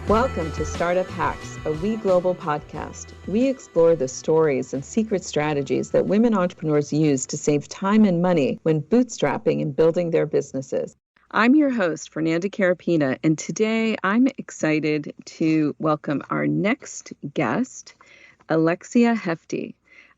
Welcome to Startup Hacks, a We Global podcast. We explore the stories and secret strategies that women entrepreneurs use to save time and money when bootstrapping and building their businesses. I'm your host, Fernanda Carapinha, and today I'm excited to welcome our next guest, Alexia Hefti.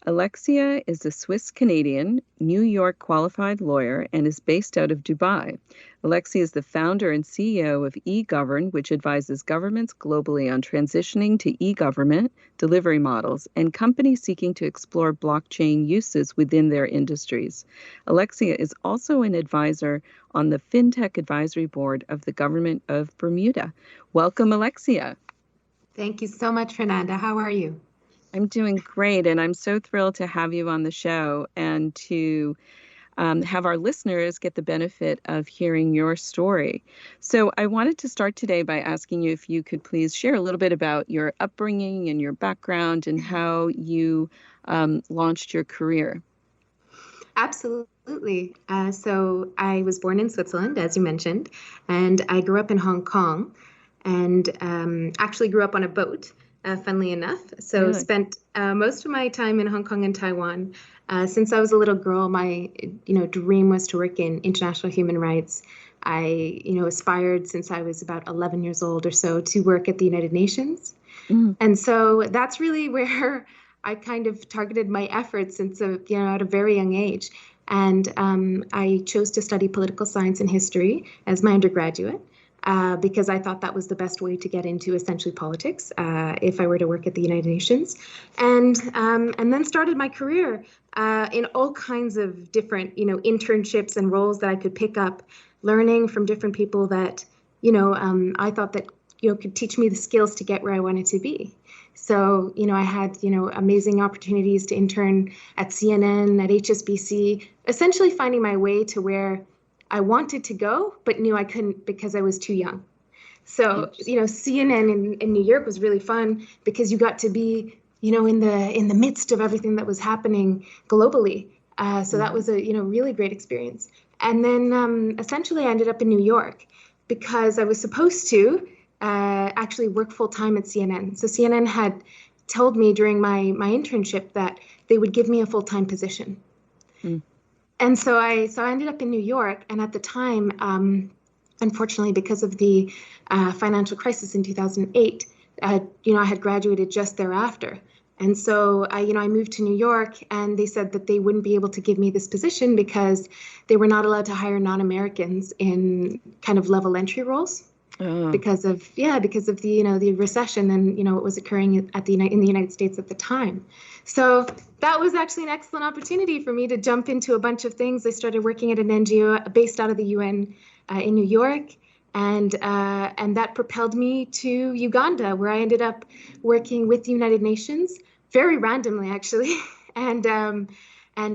Alexia is a Swiss-Canadian, New York qualified lawyer and is based out of Dubai. Alexia is the founder and CEO of eGovern, which advises governments globally on transitioning to e-government delivery models and companies seeking to explore blockchain uses within their industries. Alexia is also an advisor on the FinTech Advisory Board of the Government of Bermuda. Welcome, Alexia. Thank you so much, Fernanda. How are you? I'm doing great, and I'm so thrilled to have you on the show and to have our listeners get the benefit of hearing your story. So I wanted to start today by asking you if you could please share a little bit about your upbringing and your background and how you launched your career. Absolutely. So I was born in Switzerland, as you mentioned, and I grew up in Hong Kong and actually grew up on a boat. Funnily enough. So Really? Spent most of my time in Hong Kong and Taiwan. Since I was a little girl, my dream was to work in international human rights. I aspired since I was about 11 years old or so to work at the United Nations. And so that's really where I kind of targeted my efforts since at a very young age. And I chose to study political science and history as my undergraduate. Because I thought that was the best way to get into essentially politics if I were to work at the United Nations, and then started my career in all kinds of different internships and roles that I could pick up, learning from different people that I thought that could teach me the skills to get where I wanted to be. So I had amazing opportunities to intern at CNN, at HSBC, essentially finding my way to where I wanted to go, but knew I couldn't because I was too young. So, CNN in New York was really fun because you got to be, in the midst of everything that was happening globally. So that was a, really great experience. And then essentially I ended up in New York because I was supposed to actually work full time at CNN. So CNN had told me during my internship that they would give me a full-time position. And so I ended up in New York, and at the time, unfortunately, because of the financial crisis in 2008, I had graduated just thereafter. And so I moved to New York, and they said that they wouldn't be able to give me this position because they were not allowed to hire non-Americans in kind of level entry roles. Because of the recession and what was occurring in the United States at the time. So that was actually an excellent opportunity for me to jump into a bunch of things. I started working at an NGO based out of the UN in New York, and that propelled me to Uganda, where I ended up working with the United Nations very randomly, actually, and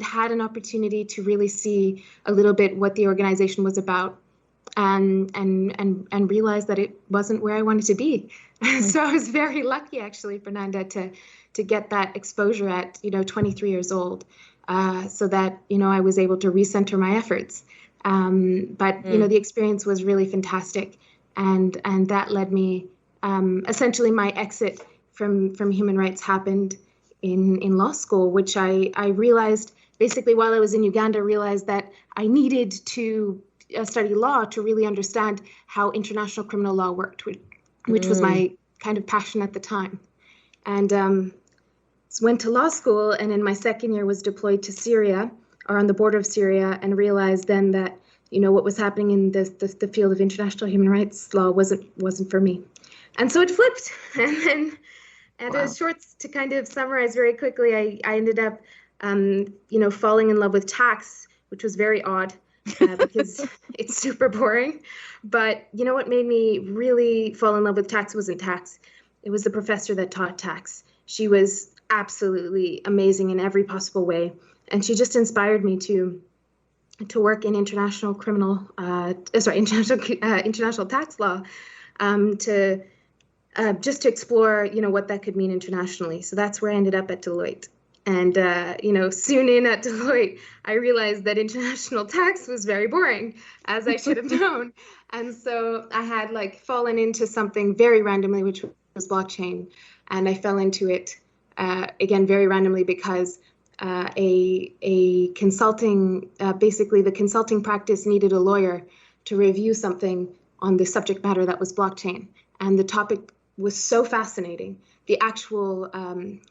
had an opportunity to really see a little bit what the organization was about. And realized that it wasn't where I wanted to be. So I was very lucky, actually, Fernanda, to get that exposure at 23 years old, so that I was able to recenter my efforts. But the experience was really fantastic, and that led me essentially my exit from human rights happened in law school, which I realized basically while I was in Uganda, realized that I needed to study law to really understand how international criminal law worked, which was my kind of passion at the time. And went to law school, and in my second year was deployed to Syria, or on the border of Syria, and realized then that what was happening in the field of international human rights law wasn't for me. And so it flipped. And then to kind of summarize very quickly, I ended up falling in love with tax, which was very odd. Because it's super boring. But what made me really fall in love with tax wasn't tax. It was the professor that taught tax. She was absolutely amazing in every possible way. And she just inspired me to work in international tax law, just to explore, what that could mean internationally. So that's where I ended up at Deloitte. And, soon in at Deloitte, I realized that international tax was very boring, as I should have known. And so I had fallen into something very randomly, which was blockchain. And I fell into it, again, very randomly because a consulting, basically the consulting practice needed a lawyer to review something on the subject matter that was blockchain. And the topic was so fascinating. The actual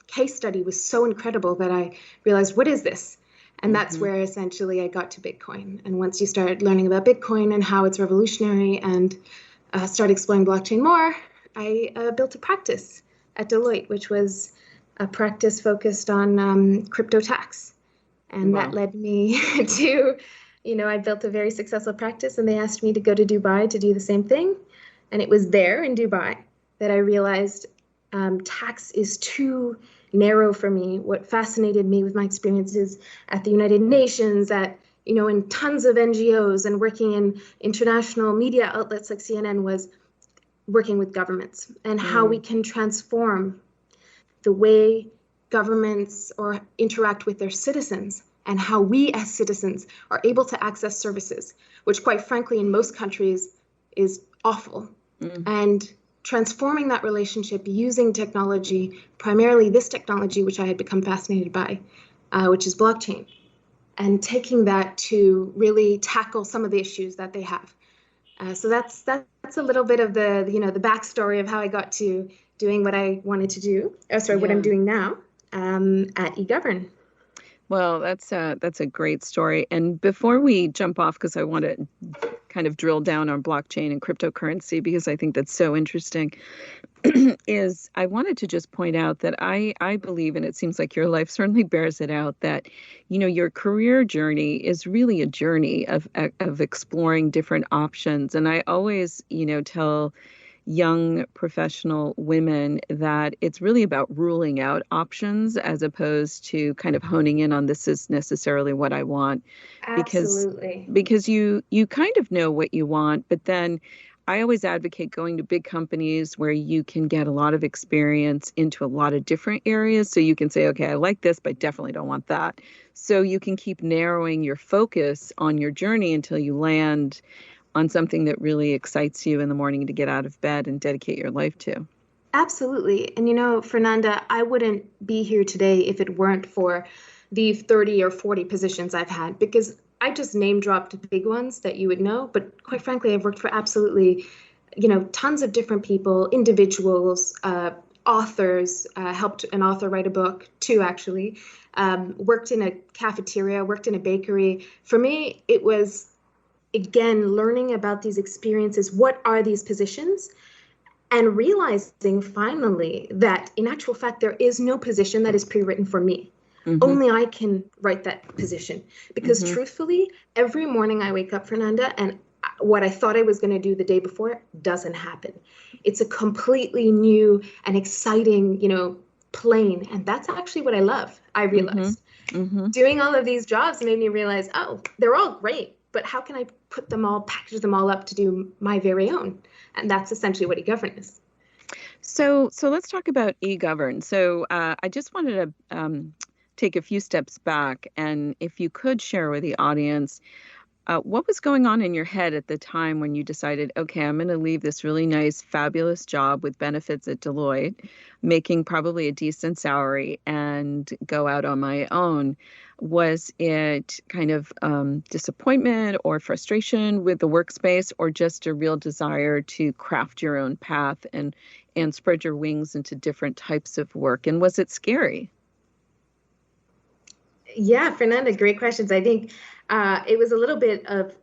case study was so incredible that I realized, what is this? And that's where essentially I got to Bitcoin. And once you start learning about Bitcoin and how it's revolutionary and start exploring blockchain more, I built a practice at Deloitte, which was a practice focused on crypto tax. And that led me to, I built a very successful practice, and they asked me to go to Dubai to do the same thing. And it was there in Dubai that I realized tax is too narrow for me. What fascinated me with my experiences at the United Nations, in tons of NGOs and working in international media outlets like CNN, was working with governments and how we can transform the way governments or interact with their citizens, and how we as citizens are able to access services, which quite frankly in most countries is awful. And transforming that relationship using technology, primarily this technology, which I had become fascinated by, which is blockchain, and taking that to really tackle some of the issues that they have. So that's a little bit of the backstory of how I got to doing what I wanted to do. What I'm doing now at eGovern. Well, that's a great story. And before we jump off, because I want to kind of drill down on blockchain and cryptocurrency, because I think that's so interesting, is I wanted to just point out that I believe, and it seems like your life certainly bears it out, that, your career journey is really a journey of exploring different options. And I always, tell young professional women that it's really about ruling out options as opposed to kind of honing in on this is necessarily what I want. Absolutely. Because you kind of know what you want, but then I always advocate going to big companies where you can get a lot of experience into a lot of different areas. So you can say, okay, I like this, but I definitely don't want that. So you can keep narrowing your focus on your journey until you land on something that really excites you in the morning to get out of bed and dedicate your life to. Absolutely. And Fernanda, I wouldn't be here today if it weren't for the 30 or 40 positions I've had, because I just name dropped big ones that you would know. But quite frankly, I've worked for absolutely, tons of different people, individuals, authors, helped an author write a book, two actually, worked in a cafeteria, worked in a bakery. For me, it was, again, learning about these experiences. What are these positions? And realizing finally that in actual fact, there is no position that is pre-written for me. Only I can write that position. Because truthfully, every morning I wake up, Fernanda, and what I thought I was going to do the day before doesn't happen. It's a completely new and exciting, plane. And that's actually what I love, I realized. Doing all of these jobs made me realize, oh, they're all great, but how can I put them all, package them all up to do my very own? And that's essentially what eGovern is. So let's talk about eGovern. So I just wanted to take a few steps back, and if you could share with the audience, what was going on in your head at the time when you decided, okay, I'm going to leave this really nice, fabulous job with benefits at Deloitte, making probably a decent salary, and go out on my own? Was it kind of disappointment or frustration with the workspace, or just a real desire to craft your own path and spread your wings into different types of work? And was it scary? Yeah, Fernanda, great questions. I think it was a little bit of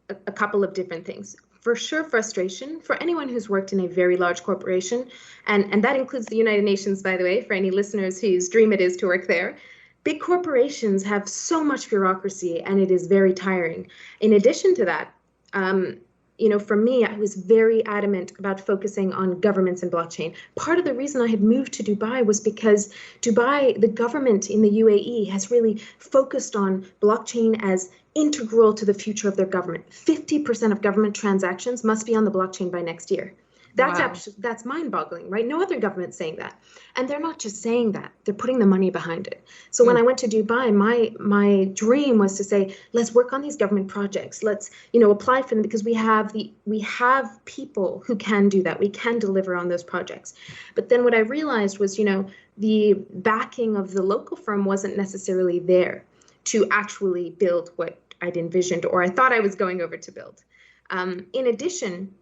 a couple of different things. For sure, frustration for anyone who's worked in a very large corporation, and that includes the United Nations, by the way, for any listeners whose dream it is to work there. Big corporations have so much bureaucracy, and it is very tiring. In addition to that, for me, I was very adamant about focusing on governments and blockchain. Part of the reason I had moved to Dubai was because Dubai, the government in the UAE, has really focused on blockchain as integral to the future of their government. 50% of government transactions must be on the blockchain by next year. Wow. That's mind-boggling, right? No other government's saying that. And they're not just saying that, they're putting the money behind it. So when Mm. I went to Dubai, my dream was to say, let's work on these government projects. Let's, apply for them, because we have people who can do that. We can deliver on those projects. But then what I realized was, the backing of the local firm wasn't necessarily there to actually build what I'd envisioned or I thought I was going over to build. In addition,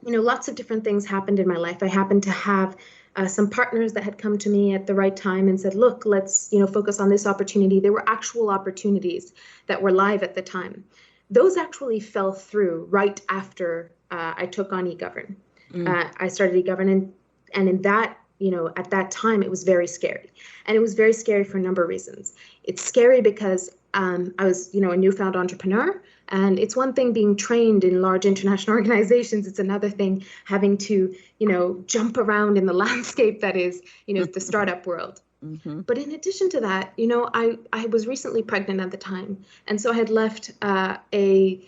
lots of different things happened in my life. I happened to have some partners that had come to me at the right time and said, look, let's, focus on this opportunity. There were actual opportunities that were live at the time. Those actually fell through right after I took on eGovern. I started eGovern, and in that, at that time, it was very scary. And it was very scary for a number of reasons. It's scary because I was, a newfound entrepreneur. And it's one thing being trained in large international organizations. It's another thing having to, jump around in the landscape that is, the startup world. Mm-hmm. But in addition to that, I was recently pregnant at the time. And so I had left a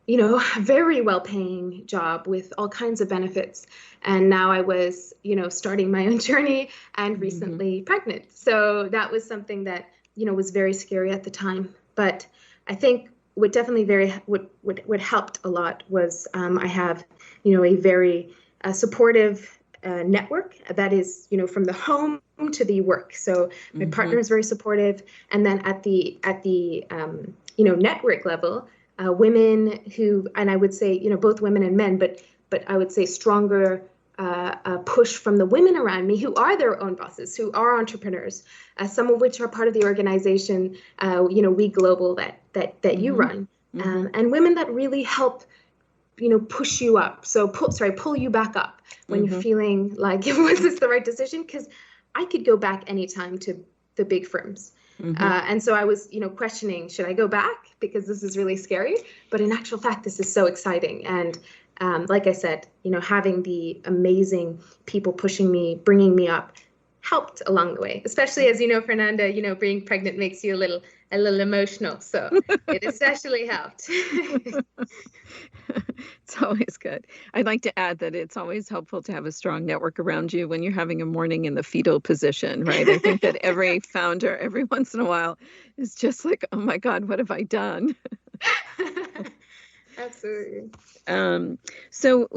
very well-paying job with all kinds of benefits. And now I was, starting my own journey and recently pregnant. So that was something that, was very scary at the time. But I think what definitely what helped a lot was I have, a very supportive network that is, from the home to the work. So my partner is very supportive. And then at the network level, women who, and I would say, both women and men, but I would say stronger push from the women around me who are their own bosses, who are entrepreneurs, some of which are part of the organization, We Global that you run, and women that really help, push you up. So pull you back up when you're feeling like, was this the right decision? Because I could go back anytime to the big firms. And so I was, questioning, should I go back? Because this is really scary. But in actual fact, this is so exciting. And like I said, having the amazing people pushing me, bringing me up, helped along the way. Especially as Fernanda, being pregnant makes you a little emotional. So it especially helped. It's always good. I'd like to add that it's always helpful to have a strong network around you when you're having a morning in the fetal position, right? I think that every founder, every once in a while, is just like, oh my God, what have I done? Absolutely. So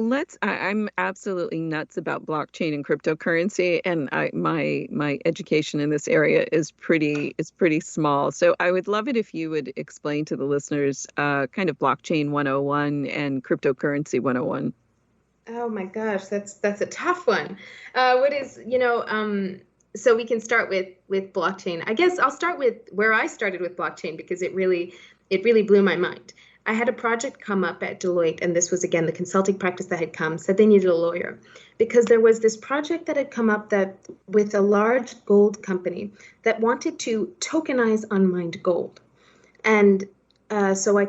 I'm absolutely nuts about blockchain and cryptocurrency, and my education in this area is pretty small. So I would love it if you would explain to the listeners kind of blockchain 101 and cryptocurrency 101. Oh my gosh, that's a tough one. What is, so we can start with blockchain. I guess I'll start with where I started with blockchain because it really blew my mind. I had a project come up at Deloitte, and this was, again, the consulting practice that had come, said they needed a lawyer because there was this project that had come up that with a large gold company that wanted to tokenize unmined gold. And so I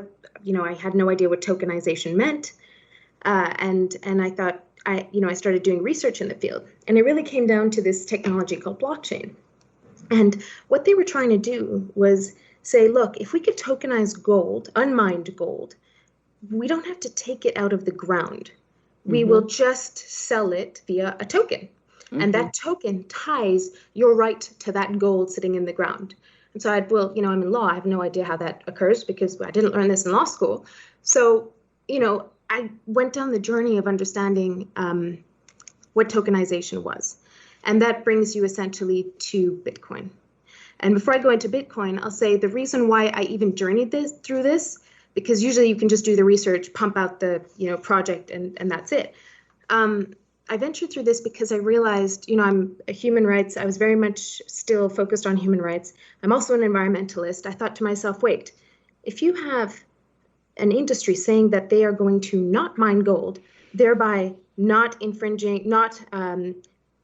had no idea what tokenization meant. And I thought, I started doing research in the field, and it really came down to this technology called blockchain. And what they were trying to do was say, look, if we could tokenize gold, unmined gold, we don't have to take it out of the ground. We will just sell it via a token. And that token ties your right to that gold sitting in the ground. And so I'm in law. I have no idea how that occurs because I didn't learn this in law school. So, I went down the journey of understanding what tokenization was. And that brings you essentially to Bitcoin. And before I go into Bitcoin, I'll say the reason why I even journeyed through this, because usually you can just do the research, pump out the project, and that's it. I ventured through this because I realized, I'm a human rights. I was very much still focused on human rights. I'm also an environmentalist. I thought to myself, wait, if you have an industry saying that they are going to not mine gold, thereby not infringing, not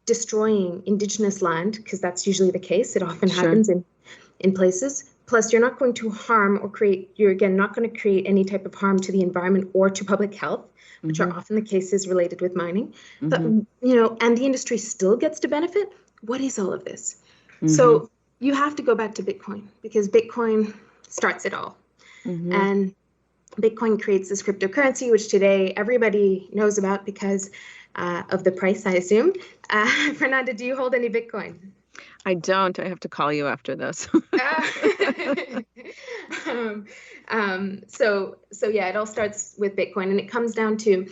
destroying indigenous land, because that's usually the case. It often happens in places. Plus, you're not going to harm or you're again not going to create any type of harm to the environment or to public health, which are often the cases related with mining. But, and the industry still gets to benefit. What is all of this? So you have to go back to Bitcoin because Bitcoin starts it all. And Bitcoin creates this cryptocurrency, which today everybody knows about because of the price, I assume. Fernanda, do you hold any Bitcoin? I don't. I have to call you after this. So yeah, it all starts with Bitcoin, and it comes down to,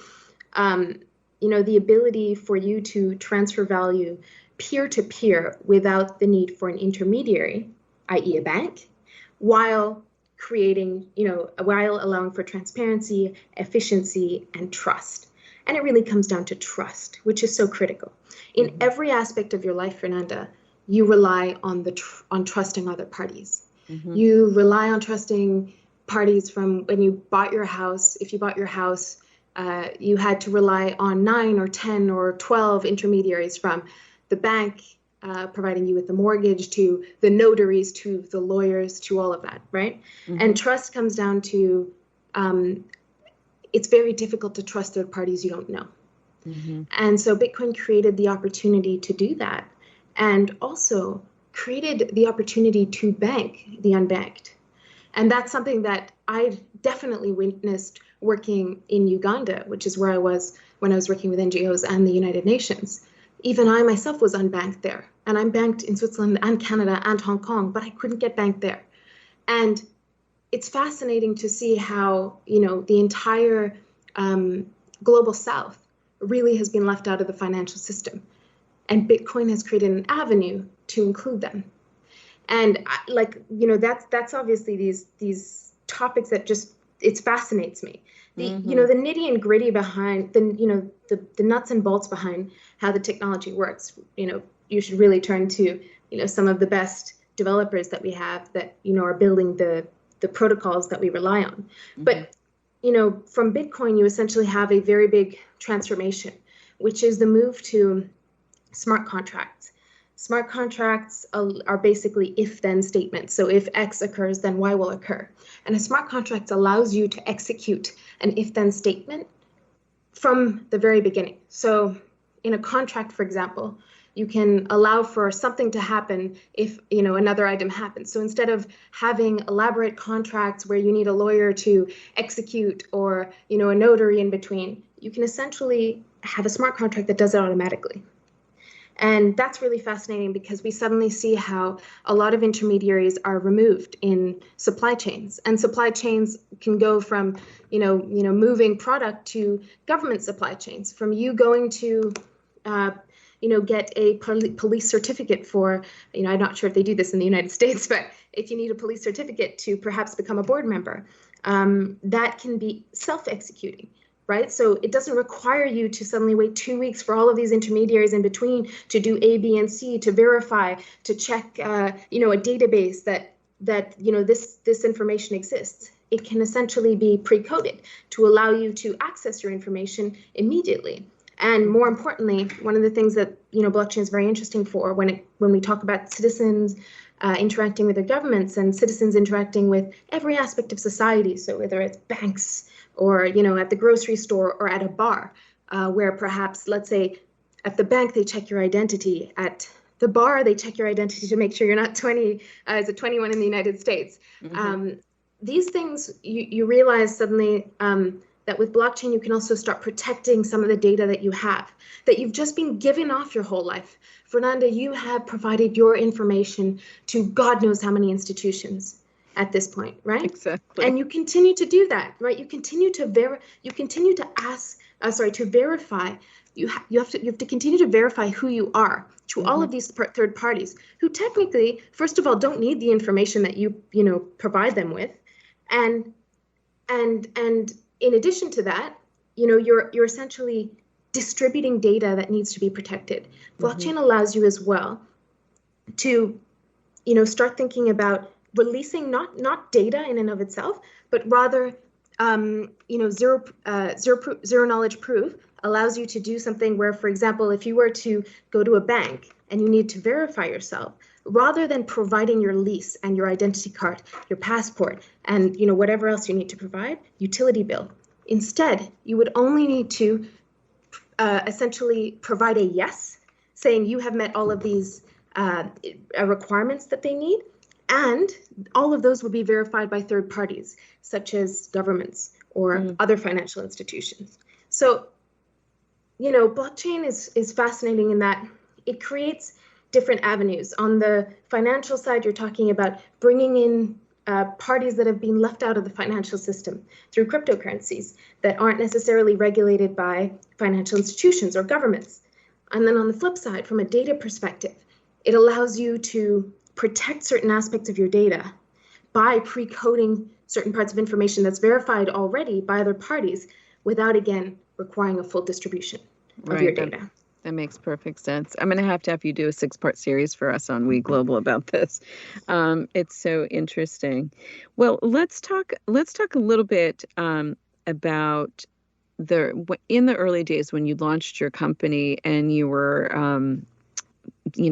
the ability for you to transfer value peer to peer without the need for an intermediary, i.e. a bank, while while allowing for transparency, efficiency, and trust. And it really comes down to trust, which is so critical. In every aspect of your life, Fernanda, you rely on on trusting other parties. You rely on trusting parties from when you bought your house. If you bought your house, you had to rely on 9 or 10 or 12 intermediaries, from the bank providing you with the mortgage, to the notaries, to the lawyers, to all of that, right? And trust comes down to, it's very difficult to trust third parties you don't know. And so Bitcoin created the opportunity to do that, and also created the opportunity to bank the unbanked. And that's something that I definitely witnessed working in Uganda, which is where I was when I was working with NGOs and the United Nations. Even I myself was unbanked there, and I'm banked in Switzerland and Canada and Hong Kong, but I couldn't get banked there. And it's fascinating to see how, the entire global South really has been left out of the financial system. And Bitcoin has created an avenue to include them. And that's obviously these topics that just, it fascinates me. The nitty and gritty behind the nuts and bolts behind how the technology works. You should really turn to some of the best developers that we have that are building the protocols that we rely on. But from Bitcoin, you essentially have a very big transformation, which is the move to smart contracts. Smart contracts are basically if-then statements. So if X occurs, then Y will occur. And a smart contract allows you to execute an if-then statement from the very beginning. So in a contract, for example, you can allow for something to happen if another item happens. So instead of having elaborate contracts where you need a lawyer to execute, or a notary in between, you can essentially have a smart contract that does it automatically. And that's really fascinating, because we suddenly see how a lot of intermediaries are removed in supply chains. And supply chains can go from, moving product to government supply chains, from you going to, get a police certificate for, I'm not sure if they do this in the United States, but if you need a police certificate to perhaps become a board member, that can be self-executing. Right? So it doesn't require you to suddenly wait 2 weeks for all of these intermediaries in between to do A, B, and C, to verify, to check, a database that this information exists. It can essentially be pre-coded to allow you to access your information immediately. And more importantly, one of the things that blockchain is very interesting for, when we talk about citizens interacting with their governments, and citizens interacting with every aspect of society. So whether it's banks, or at the grocery store, or at a bar, where perhaps, let's say, at the bank they check your identity, at the bar they check your identity to make sure you're not 21 in the United States. These things, you realize suddenly that with blockchain you can also start protecting some of the data that you have, that you've just been given off your whole life. Fernanda, you have provided your information to God knows how many institutions at this point, right? Exactly. And you continue to do that, right? You continue to verify. You have to continue to verify who you are to all of these third parties, who technically, first of all, don't need the information that you provide them with, and in addition to that, you're essentially distributing data that needs to be protected. Blockchain allows you as well to start thinking about releasing not data in and of itself, but rather zero knowledge proof allows you to do something where, for example, if you were to go to a bank and you need to verify yourself, rather than providing your lease and your identity card, your passport, and whatever else you need to provide, utility bill, instead you would only need to essentially provide a yes, saying you have met all of these requirements that they need. And all of those will be verified by third parties, such as governments or other financial institutions. So blockchain is fascinating in that it creates different avenues. On the financial side, you're talking about bringing in parties that have been left out of the financial system through cryptocurrencies that aren't necessarily regulated by financial institutions or governments. And then on the flip side, from a data perspective, it allows you to protect certain aspects of your data by pre-coding certain parts of information that's verified already by other parties without, again, requiring a full distribution of your data. That makes perfect sense. I'm going to have you do a 6-part series for us on We Global about this. It's so interesting. Well, let's talk a little bit about in the early days when you launched your company and you were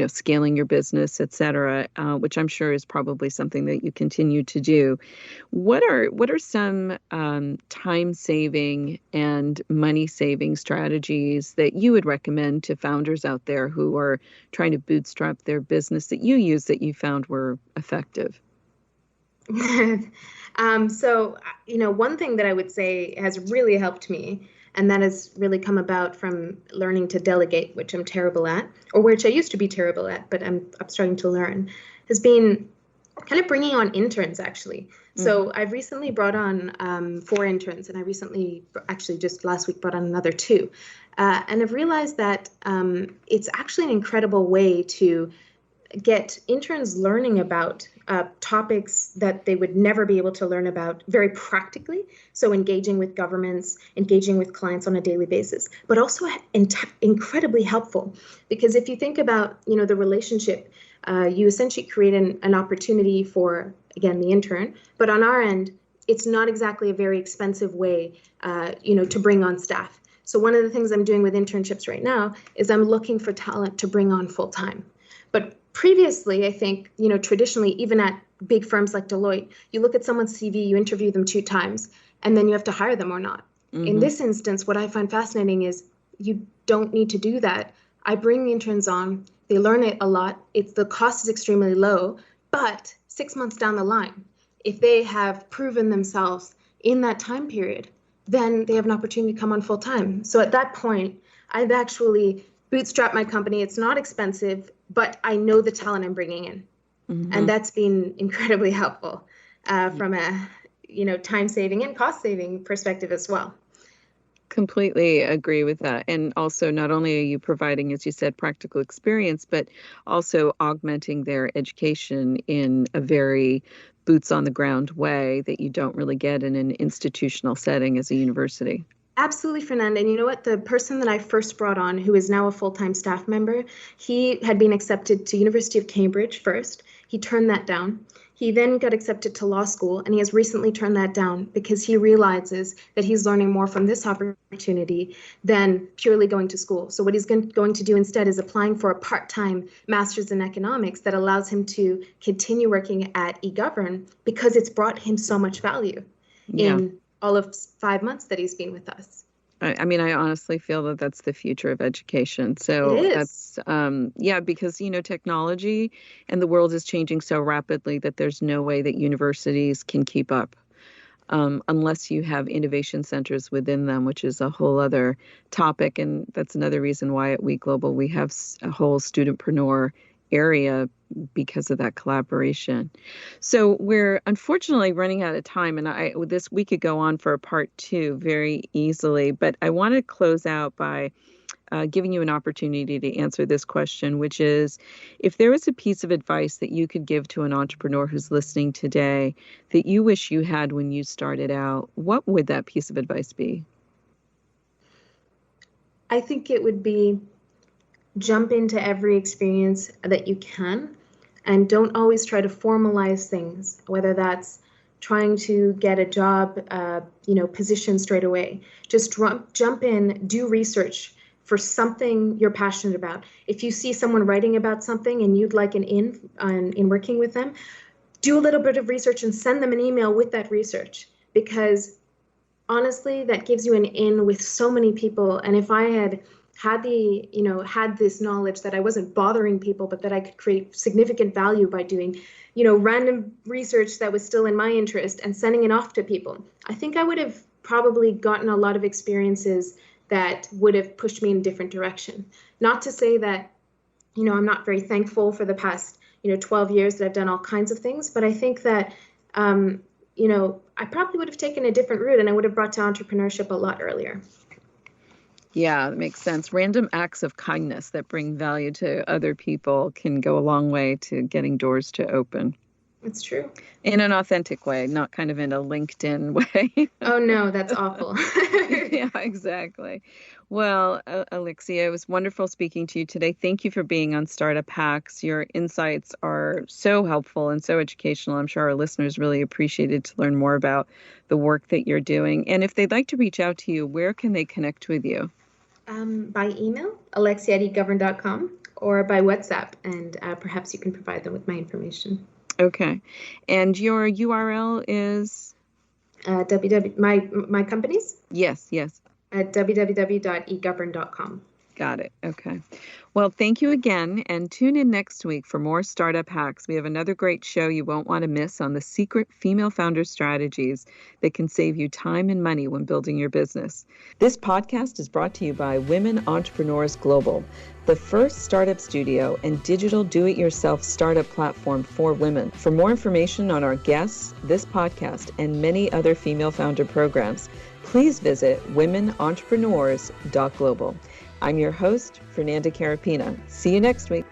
scaling your business, et cetera, which I'm sure is probably something that you continue to do. What are some time-saving and money-saving strategies that you would recommend to founders out there who are trying to bootstrap their business that you use that you found were effective? So, one thing that I would say has really helped me, and that has really come about from learning to delegate, which I'm terrible at, or which I used to be terrible at, but I'm starting to learn, has been kind of bringing on interns, actually. Mm-hmm. So I've recently brought on 4 interns, and I recently, actually just last week, brought on another 2. And I've realized that it's actually an incredible way to get interns learning about topics that they would never be able to learn about very practically. So engaging with governments, engaging with clients on a daily basis, but also incredibly helpful. Because if you think about, the relationship, you essentially create an opportunity for, again, the intern. But on our end, it's not exactly a very expensive way, to bring on staff. So one of the things I'm doing with internships right now is I'm looking for talent to bring on full time. But previously, I think, traditionally, even at big firms like Deloitte, you look at someone's CV, you interview them 2 times, and then you have to hire them or not. Mm-hmm. In this instance, what I find fascinating is you don't need to do that. I bring interns on, they learn it a lot. The cost is extremely low, but 6 months down the line, if they have proven themselves in that time period, then they have an opportunity to come on full time. So at that point, I've actually bootstrapped my company. It's not expensive, but I know the talent I'm bringing in. Mm-hmm. And that's been incredibly helpful from a, time saving and cost saving perspective as well. Completely agree with that. And also, not only are you providing, as you said, practical experience, but also augmenting their education in a very boots on the ground way that you don't really get in an institutional setting as a university. Absolutely, Fernanda. And you know what? The person that I first brought on, who is now a full-time staff member, he had been accepted to University of Cambridge first. He turned that down. He then got accepted to law school, and he has recently turned that down because he realizes that he's learning more from this opportunity than purely going to school. So what he's going to do instead is applying for a part-time master's in economics that allows him to continue working at eGovern because it's brought him so much value in all of 5 months that he's been with us. I mean, I honestly feel that that's the future of education. So that's, because, technology and the world is changing so rapidly that there's no way that universities can keep up unless you have innovation centers within them, which is a whole other topic. And that's another reason why at We Global, we have a whole studentpreneur area because of that collaboration. So we're unfortunately running out of time, and we could go on for a part 2 very easily, but I want to close out by giving you an opportunity to answer this question, which is, if there was a piece of advice that you could give to an entrepreneur who's listening today that you wish you had when you started out, what would that piece of advice be? I think it would be jump into every experience that you can, and don't always try to formalize things, whether that's trying to get a job, position straight away. Just jump in, do research for something you're passionate about. If you see someone writing about something and you'd like an in working with them, do a little bit of research and send them an email with that research, because honestly, that gives you an in with so many people. And if I had this knowledge that I wasn't bothering people, but that I could create significant value by doing, random research that was still in my interest and sending it off to people, I think I would have probably gotten a lot of experiences that would have pushed me in a different direction. Not to say that, I'm not very thankful for the past, 12 years that I've done all kinds of things, but I think that, I probably would have taken a different route and I would have brought to entrepreneurship a lot earlier. Yeah, that makes sense. Random acts of kindness that bring value to other people can go a long way to getting doors to open. It's true. In an authentic way, not kind of in a LinkedIn way. Oh, no, that's awful. Yeah, exactly. Well, Alexia, it was wonderful speaking to you today. Thank you for being on Startup Hacks. Your insights are so helpful and so educational. I'm sure our listeners really appreciated to learn more about the work that you're doing. And if they'd like to reach out to you, where can they connect with you? By email, alexia@egovern.com, or by WhatsApp, and perhaps you can provide them with my information. Okay. And your URL is? My company's? Yes. At www.egovern.com. Got it. Okay. Well, thank you again, and tune in next week for more Startup Hacks. We have another great show you won't want to miss on the secret female founder strategies that can save you time and money when building your business. This podcast is brought to you by Women Entrepreneurs Global, the first startup studio and digital do-it-yourself startup platform for women. For more information on our guests, this podcast, and many other female founder programs, please visit womenentrepreneurs.global. I'm your host, Fernanda Carapinha. See you next week.